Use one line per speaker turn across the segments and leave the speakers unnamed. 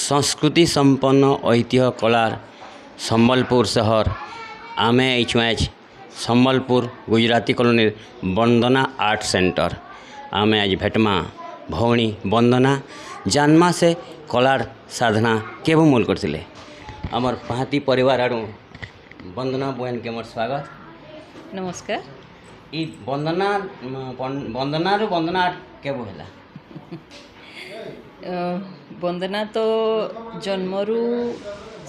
संस्कृति संपन्न ऐतिह्य कलार सम्बलपुर शहर आमे एच सम्बलपुर गुजराती कॉलोनी वंदना आर्ट सेंटर आमे आज भेटमा भौणी वंदना जन्मा से कलार साधना केबो मूल करथिले हमर पाहाती परिवार आडू वंदना बहन के मोर स्वागत
नमस्कार।
ई वंदना वंदना आर्ट केबो होला
वंदना तो जन्मरू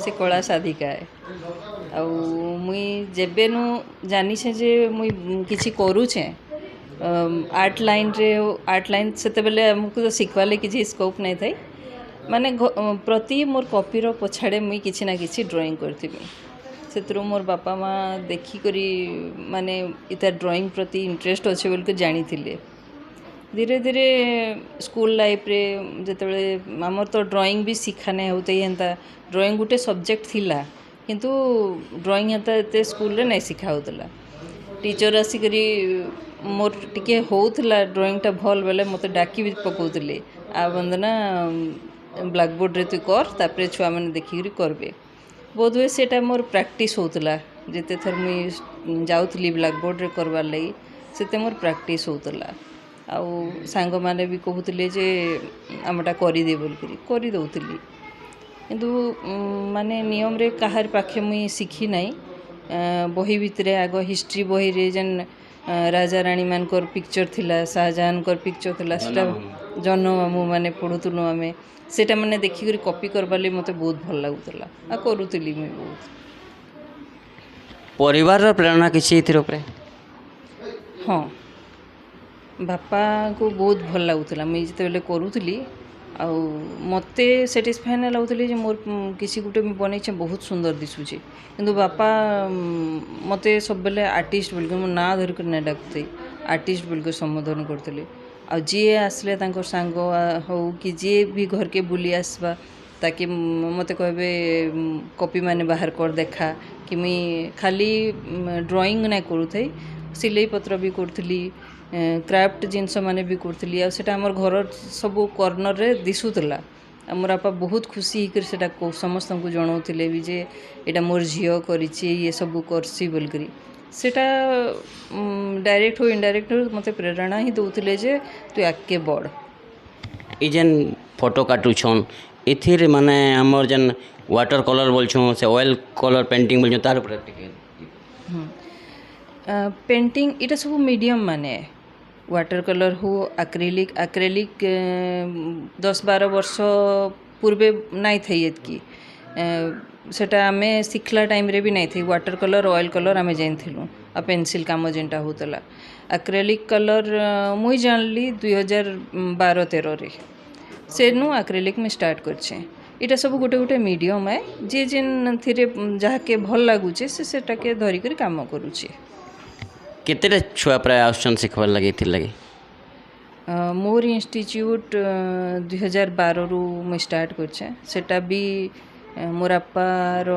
से कला साधिका है मुई जेबेनु जानी छे जे मुई किछि करूछे आर्ट लाइन सेते बेले हमको तो सिखवाले किछि स्कोप नहीं थाई माने प्रति मोर कॉपीर पछाड़े मुई किछि ना किछि ड्राइंग करथिबी सेतरु मोर बापा माँ देखी करी माने इता ड्राइंग प्रति इंटरेस्ट अच्छे बोल के जानी थिले। धीरे धीरे स्कूल लाइफ रे जेतबेले हमर तो ड्राइंग भी सिखाने होते ही हेंता ड्राइंग गोटे सब्जेक्ट थिला किंतु ड्राइंग हेंता एते स्कूल रे नहीं सिखा होतला। टीचर आसिकरी मोर टिके होउतला ड्राइंग टा भल बेले मते डाकी भी पकोतले आ वंदना ब्लैक बोर्ड रे तू कर तापरे छुआ माने देखि करबे बहुत हुए सेटा मोर प्रैक्टिस होतला जेते थर मुई जाउतली ब्लैक बोर्ड रे करवार लई सेते मोर प्रैक्टिस होतला आउ सांग माने भी कहूतले जे आमटा करी दे बोल करी दउतली किंतु माने नियम रे काहार पाखे मुई सीखी नाही बही भितरे आग हिस्ट्री बही रे जन राजा रानी मानकर पिक्चर थिला शाहजहान कर पिक्चर थिला सेटा जन्म मामू माने पढुतुनु आमे सेटा माने देखि करी कॉपी करबाले मते बहुत भल लागुतला आ करूतली मुई बहुत
परिवार रो प्रेरणा किछि इथिर उपरे
हाँ बापा को बहुत भल लगुला मुझे जिते बेले करूली आउ मते सेटिस्फाई ना लगुली जे मोर किसी गुटे बनई बहुत सुंदर दिशुचे किंतु बापा मते सब बेले आर्टिस्ट बोल मो ना धरिक ना डाकते आर्टिस्ट बोल संबोधन करते आ जी आसले तांकर सांग हो कि जी भी घर के बुली आसबा ताकि मते कहबे कॉपी माने बाहर कर देखा कि मुई खाली ड्राइंग ना करूथई सिलाई पत्र भी करथली क्राफ्ट जिनस माने भी करथली आ सेटा हमर घर सब कॉर्नर रे दिसुतला हमर आपा बहुत खुशी हिकर सेटा को समस्त को जणाउथिले भी जे एटा मोर झियो करिछि ये सब करसी बोल करी सेटा डायरेक्ट हो इनडायरेक्ट हो मते प्रेरणा ही दउथिले जे तू आके बढ़
ई जेन फोटो काटू छन एथिर माने हमर जेन वाटर कलर बोल छो से ऑयल कलर पेंटिंग बोल छो तार ऊपर
पेंटिंग इटा सब मीडियम माने वाटर कलर हो एक्रेलिक 10-12 वर्ष पूर्वे नाई थई एतकी सेटा आमे सिखला टाइम रे भी नहीं थी वाटर कलर ऑयल कलर आमे जानिथिलु आ पेंसिल काम जेनटा होतला एक्रेलिक कलर मुई जानली 2012-13 रे सेनु एक्रेलिक में स्टार्ट करछे इटा सब गोटे गोटे मीडियम है जे जेन थिरे जाके भल लागुचे से सेटा के धरि कर काम करूचे
केतेटा छुआ प्राय आउसन सिखबार लगे थी लगे
मोर इंस्टीट्यूट 2012 रु मैं स्टार्ट करछे सेटा भी मोर अप्पार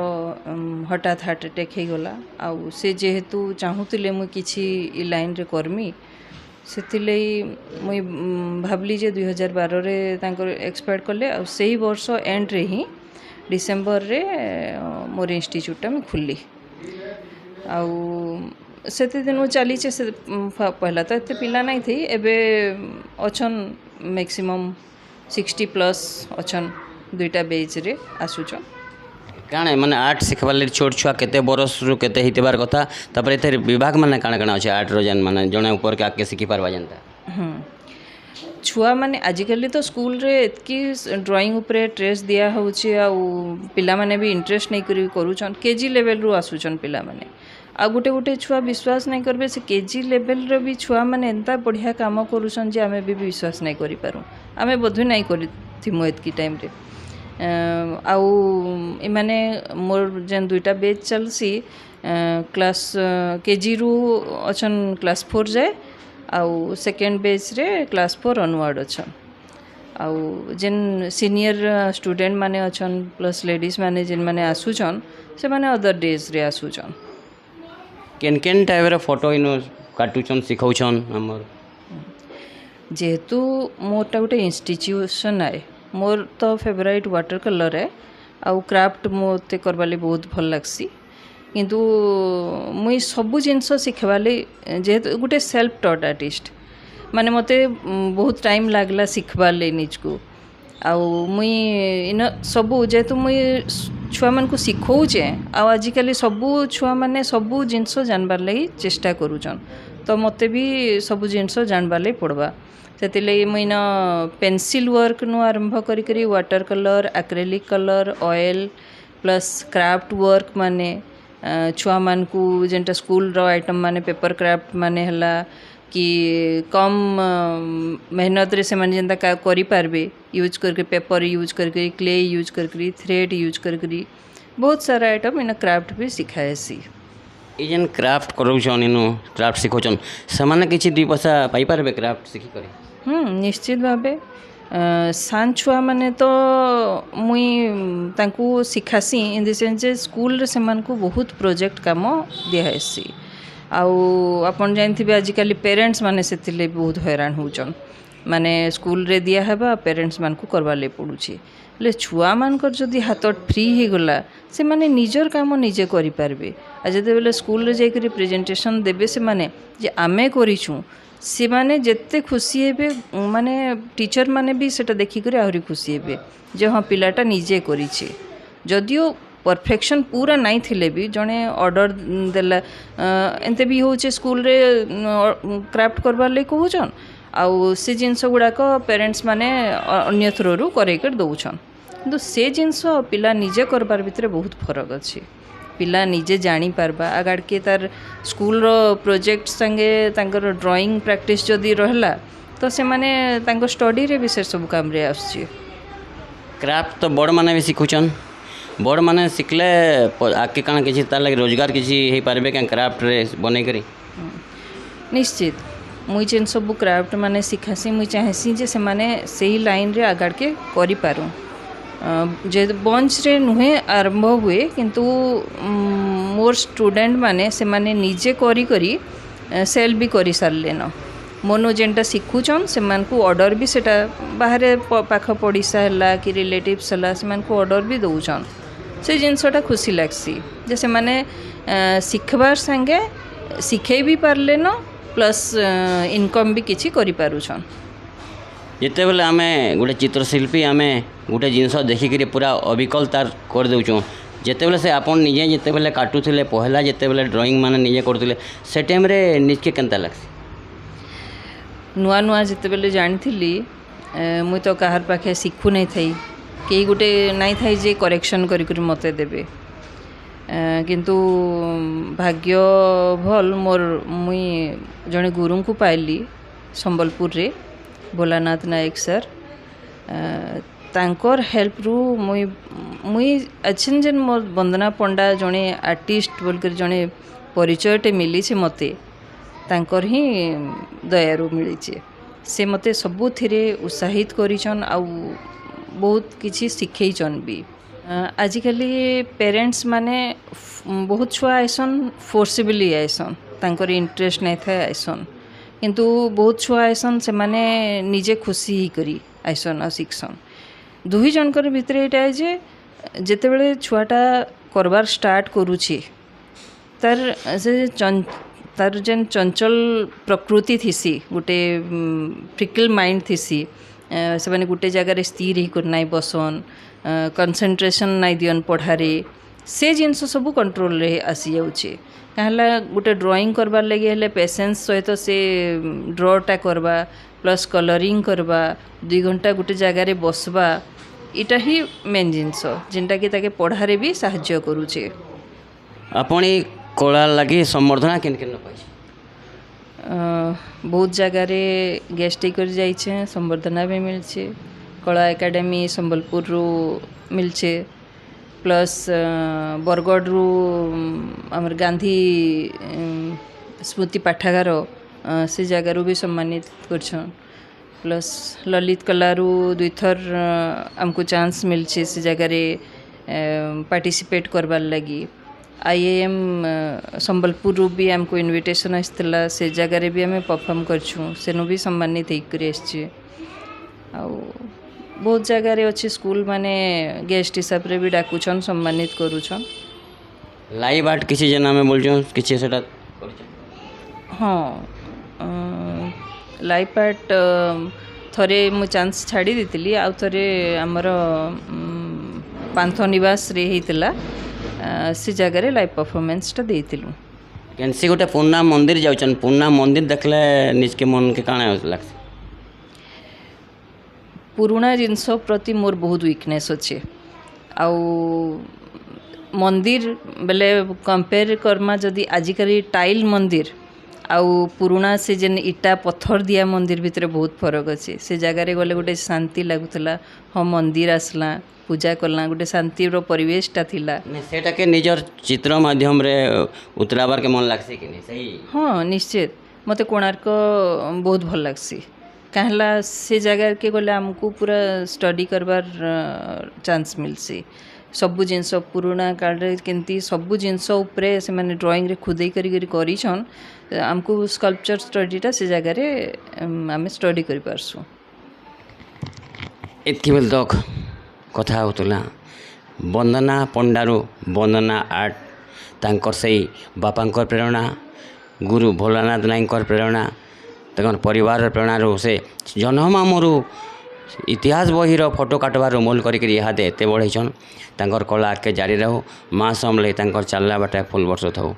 हठात हार्ट अटैक हो गला आउ से जेहेतु चाहूतिले मुई किछि ई लाइन रे करमी सेतिले मुई भाबली जे 2012 रे तांकर एक्सपायर करले आ सेही वर्ष एंड रे ही डिसेंबर रे मोर इंस्टीट्यूट में खुल्ली आउ सेते दिन चली से पहला तो एते पिला नहीं थी एबे अछन मैक्सिमम 60+ अछन दुईटा बेच रे आसुछन
काणे माने आर्ट सिखबार ले छोट छुआ केते बरस रु केते हितबार कथा तापर एते विभाग माने काणे काणे अछि आर्ट रो जन माने जणे ऊपर के आके सिखि पारबा जनता
छुआ माने आजिकली तो स्कूल रे एतकी ड्राइंग ऊपर ट्रेस दिया होछि आ पिला माने भी इंटरेस्ट नहीं करी करूछन केजी लेवल रु आसुछन पिला माने आ गोटे गोटे छुआ विश्वास नहीं करबे से केजी लेवल रे भी छुआ माने एंता बढ़िया काम करूछन जे आमे भी विश्वास नहीं करि पारू आमे बधु नहीं करि थिमो एतकी टाइम रे आउ ए माने मोर जन दुईटा बेच चलसी क्लास केजी रु अछन क्लास 4 जाए आउ सेकेंड बेच रे क्लास 4 ऑनवर्ड अछन आउ जेन सीनियर स्टूडेंट माने अछन प्लस लेडीज माने जेन माने आसुछन से माने अदर डेज रे आसुछन
केन केन टाइप रे फोटो इनो काटुछन सिखौछन हमर
जेहेतु मोटा गोटे इंस्टीट्यूशन आए मोर तो फेवरेट वाटर कलर है आउ क्राफ्ट मते करवा ले बहुत भल लागसी किंतु मुई सबू जिनस शिखवा ले जेहेतु गोटे सेल्फ टॉट आर्टिस्ट माने मते बहुत टाइम लागला शिखवा ले निजको आउ मुई इन सबू जेहेतु मुई छुआ मन को शिखौचे आउ आजिकली सबू छुआ माने सबू जिनस जानबार लगी चेष्टा करूछन तो मते भी सबू जिनस जानबार लगी पड़वा से मुई न पेंसिल वर्क नु आरंभ करी water colour acrylic colour oil plus craft work माने छुआ मान को जेनटा स्कूल रो आइटम माने पेपर क्राफ्ट माने हला कि कम मेहनत रे से माने जेनता करि पारबे यूज करके पेपर यूज करके क्ले यूज करके थ्रेड यूज करके बहुत सारा आइटम इन क्राफ्ट भी सिखाएसी
ये जेन क्राफ्ट करूछन इनु क्राफ्ट सिखोछन समान किछि दुई पैसा पाई पारबे क्राफ्ट सिखि करे
निश्चित भावे सान छुआ माने तो मुई तांकू सिखासी इन द सेंस जे स्कूल रे समान को बहुत प्रोजेक्ट काम दियासी आउ आपन जानथिबे आजिकली पेरेंट्स माने सेतिले बहुत हैरान होचन माने स्कूल रे दिया हेबा पेरेंट्स मान को करवा ले पड़ुची ले छुआ मानकर जदि हाथ फ्री हो गला से माने निजर काम निजे करि पारबे आ जदि बेले स्कूल रे जाई प्रेजेंटेशन देबे से माने जे आमे करिछु से माने जेते खुशी हेबे माने टीचर माने भी सेटा देखि करे आहुरी खुशी हेबे जे हाँ पिलाटा निजे करिছে जदियो परफेक्शन पूरा नहीं थिले भी जड़े ऑर्डर देला एंते भी होचे स्कूल रे क्राफ्ट करबार ले कहूचन आउ से जिनस गुड़ाक पेरेंट्स माने अन्य थ्रोरु करेकर दउछन किंतु से जिनस पिला निजे करबार भितरे बहुत फरक अछि पिला निजे जानी पारबा आगाड़ के तार स्कूल रो प्रोजेक्ट संगे तांकर ड्राइंग प्रैक्टिस जदि रहला तो से माने तांको स्टडी रे भी से सब काम रे आछि
क्राफ्ट तो बड़ माने भी सिखुछन बड़ माने सिखले आके काना किछि तार लगे रोजगार किछि हे पारबे के क्राफ्ट रे बनै करी
निश्चित मुई जेन सब क्राफ्ट माने सिखासी मुई चाहेसी जे से माने सही लाइन रे आगाड़ के करि पारू जे बंच रे नुहे आरंभ हुए किंतु मोर स्टूडेंट माने से माने निजे करी करी सेल भी करी सारले न मोनो जेनटा शिखुचन से मान को ऑर्डर भी सेटा बाहर पाख पड़िसा हला कि रिलेटिव्स हला से मान को ऑर्डर भी दउछन से जिनसटा खुशी लागसी जे से माने शिखबार संगे शिखै भी पारले न प्लस इनकम भी किछि करि पारुछन
जिते बेले आमे गोटे चित्रशिल्पी आमे गोटे जिनस देखिक पूरा अविकल तार कर देउछूँ जिते बेले से आपन निजे जिते बेले काटुले पहला जिते बेले ड्राइंग माने निजे करथुले से टाइम रे निजके केनता लागसी
नुआ नुआ जिते बेले जानी मुई तो कहार पाखे शिखु नहीं थी कई गोटे नहीं थी जे करेक्शन करी मते देबे किंतु भाग्य भल मोर मुई जड़े गुरु को पाइली संबलपुर रे भोलानाथ नायक सर तांकर हेल्प रु मुई मुई अच्छन जेन मोर वंदना पंडा जड़े आर्टिस्ट बोलकर जड़े परिचयटे मिली से मते तांकर ही दयारू मिली से मते सबुथिरे उत्साहित करिछन आउ बहुत किछि सिखैछन भी आजिकली पेरेंट्स माने बहुत छुआ आइसन फोर्सिबली आइसन तांकर इंटरेस्ट नहीं था आइसन किंतु बहुत छुआ आइसन से माने निजे खुशी ही करी आइसन आ शिखसन दुही जनकर भितर एटा जे जेते बेले छुआटा करबार स्टार्ट करूछि तार से तार जेन चंचल प्रकृति थिसी गोटे फ्रिकल माइंड थिसी से माने गोटे जगह स्थिर ही कर नाई बसन कंसंट्रेशन नाई दियन पढ़ारे से जिनस सब कंट्रोल रे आसी जाउछे कहला गोटे ड्राइंग करबार लगे हेले पेशेंस सहित से ड्रॉटा करबा प्लस कलरिंग करबा 2 घंटा गोटे जगह रे बसबा इटा ही मेन जिनस जिनटा कि ताके पढ़ारे भी सहाय्य करूछे
आपण कला लगी संवर्धना केन केन पाई
बहुत जगह रे गेस्ट कर जाइछे संवर्धना भी मिलछे कला एकेडमी संबलपुर रु मिलछे प्लस बरगढ़ रु हमर गांधी स्मृति पाठागार से जगह रु भी सम्मानित करछन प्लस ललित कला रु 2 थर हमको चांस मिलछे से जगह रे पार्टिसिपेट करबार लगी IIM संबलपुर रु भी हमको इनविटेशन आसला से जगह रे भी हमें परफॉर्म करछू सेनु भी सम्मानित होकर आसछे आ बहुत जगार अच्छी स्कूल माने गेस्ट हिसाब से भी डाकुछन सम्मानित करूछन।
लाइव आर्ट किसी जना में बोल किसी सेटा
हाँ लाइफ आर्ट थरे मु चांस छाड़ी देती आउ थरे आमर पांथ निवास रे हेतिला से जगह लाइव परफॉर्मेंसटा देइतिलु।
कैंसी गोटे पुन्ना मंदिर जाउछन पुन्ना मंदिर देखले निज के मन के काणे लागसे
पुराणा जिनस प्रति मोर बहुत वीकनेस अच्छे आउ मंदिर बेले कंपेयर करमा जदि आजिकल टाइल मंदिर आउ पुराणा से जेन इटा पत्थर दिया मंदिर भितर बहुत फरक अच्छे से जगार गले गोटे शांति लगुला। हाँ मंदिर आसला पूजा कला गोटे शांतिर परिवेशटा थिला
सेटा के निजर चित्र माध्यम रे उतराबार के मन लागसे कि नहीं सही।
हाँ निश्चित मते कोणार्क बहुत भल लागसी कहला से जगह के गले आमको पूरा स्टडी करबार चांस मिलसी सबु जिनस पुराणा काल रे केंती सबु जिनस उपरे से माने ड्राइंग रे खुदेई करी करिछन आमको स्कल्पचर स्टडीटा से जगह रे आमे स्टडी करि पारसु।
एतकी बेल तक कथा होतला वंदना पंडारू वंदना आर्ट तांकर सही बापांकर प्रेरणा गुरु भोलानाथ नाईकर प्रेरणा तक परिवार प्रेरणारू से जन्मरू इतिहास बहिर फोटो काटबार मोल करिक इहादे एत बढ़ईछन तांकर कला आगे जारी रहू माँ समले तांकर चलला बाटा फुल वर्ष थाऊ।